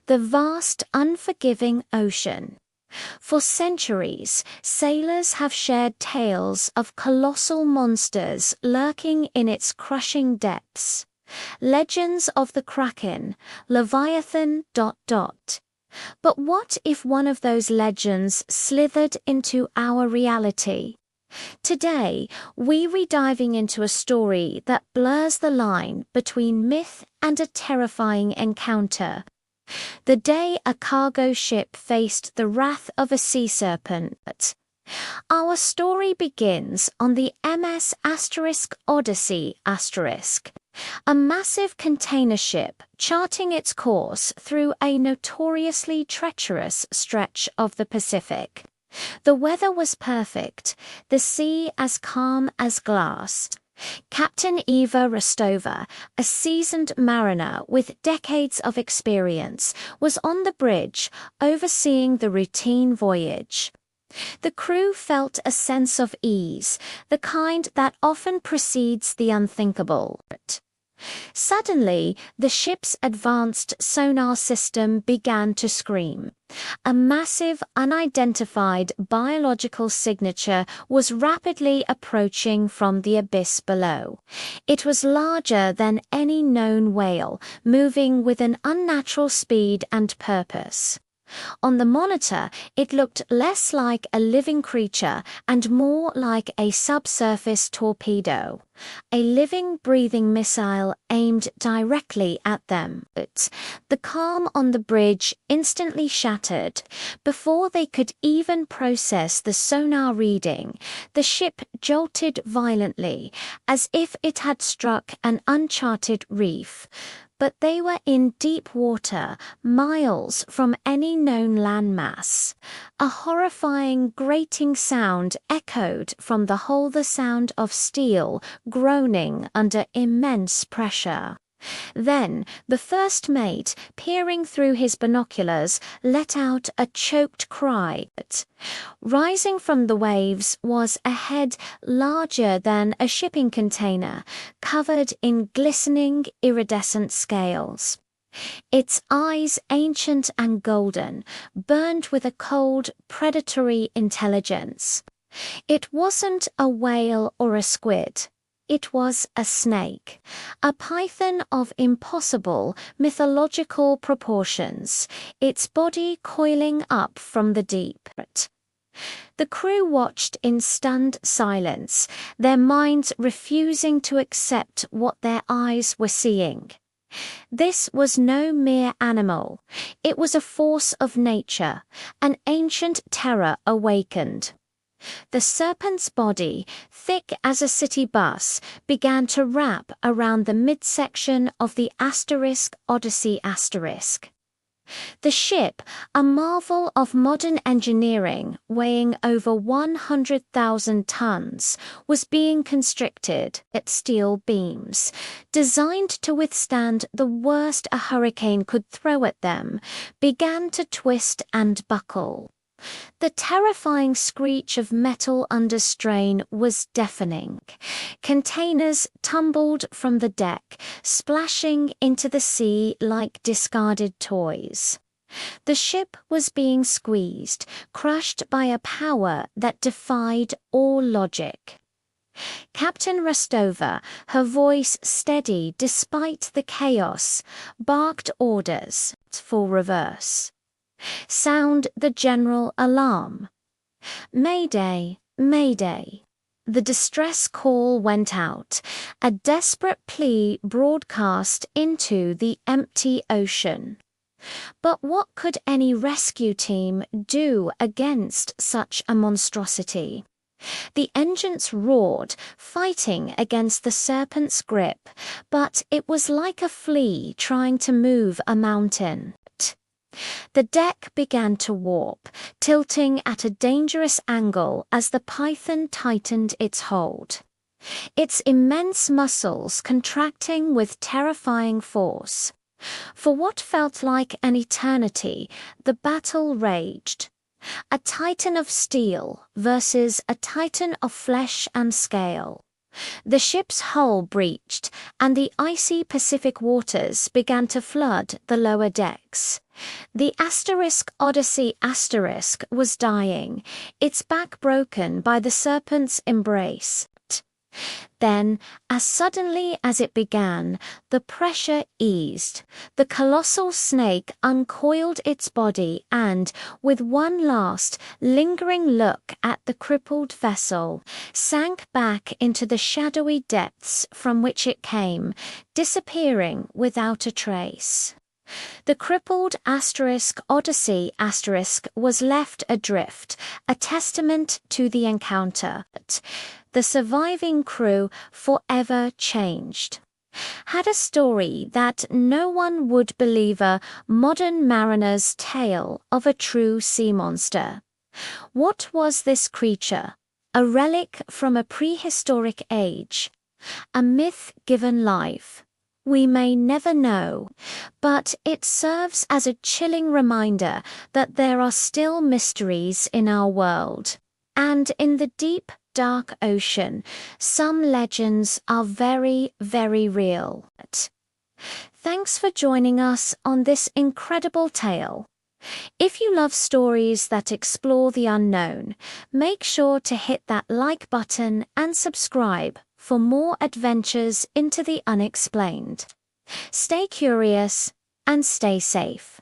The vast, unforgiving ocean. For centuries, sailors have shared tales of colossal monsters lurking in its crushing depths. Legends of the Kraken, Leviathan. But what if one of those legends slithered into our reality? Today, we're diving into a story that blurs the line between myth and a terrifying encounter. The day a cargo ship faced the wrath of a sea serpent. Our story begins on the MS Odyssey a massive container ship charting its course through a notoriously treacherous stretch of the Pacific. The weather was perfect, the sea as calm as glass. Captain Eva Rostova, a seasoned mariner with decades of experience, was on the bridge, overseeing the routine voyage. The crew felt a sense of ease, the kind that often precedes the unthinkable. Suddenly, the ship's advanced sonar system began to scream. A massive, unidentified biological signature was rapidly approaching from the abyss below. It was larger than any known whale, moving with an unnatural speed and purpose. On the monitor, it looked less like a living creature and more like a subsurface torpedo. A living, breathing missile aimed directly at them. But the calm on the bridge instantly shattered. Before they could even process the sonar reading, the ship jolted violently, as if it had struck an uncharted reef. But they were in deep water, miles from any known landmass. A horrifying, grating sound echoed from the hull, the sound of steel groaning under immense pressure. Then, the first mate, peering through his binoculars, let out a choked cry. Rising from the waves was a head larger than a shipping container, covered in glistening, iridescent scales. Its eyes, ancient and golden, burned with a cold, predatory intelligence. It wasn't a whale or a squid. It was a snake, a python of impossible mythological proportions, its body coiling up from the deep. The crew watched in stunned silence, their minds refusing to accept what their eyes were seeing. This was no mere animal. It was a force of nature, an ancient terror awakened. The serpent's body, thick as a city bus, began to wrap around the midsection of the Odyssey. The ship, a marvel of modern engineering weighing over 100,000 tons, was being constricted at steel beams, designed to withstand the worst a hurricane could throw at them, began to twist and buckle. The terrifying screech of metal under strain was deafening. Containers tumbled from the deck, splashing into the sea like discarded toys. The ship was being squeezed, crushed by a power that defied all logic. Captain Rostova, her voice steady despite the chaos, barked orders for reverse. Sound the general alarm. Mayday, mayday. The distress call went out, a desperate plea broadcast into the empty ocean. But what could any rescue team do against such a monstrosity? The engines roared, fighting against the serpent's grip, but it was like a flea trying to move a mountain. The deck began to warp, tilting at a dangerous angle as the python tightened its hold. Its immense muscles contracting with terrifying force. For what felt like an eternity, the battle raged. A titan of steel versus a titan of flesh and scale. The ship's hull breached, and the icy Pacific waters began to flood the lower decks. The Odyssey was dying, its back broken by the Serpent's embrace. Then, as suddenly as it began, the pressure eased. The colossal snake uncoiled its body and, with one last, lingering look at the crippled vessel, sank back into the shadowy depths from which it came, disappearing without a trace. The crippled Odyssey was left adrift, a testament to the encounter. The surviving crew forever changed. Had a story that no one would believe, a modern mariner's tale of a true sea monster. What was this creature? A relic from a prehistoric age? A myth given life? We may never know, but it serves as a chilling reminder that there are still mysteries in our world. And in the deep, dark ocean, some legends are very, very real. Thanks for joining us on this incredible tale. If you love stories that explore the unknown, make sure to hit that like button and subscribe for more adventures into the unexplained. Stay curious and stay safe.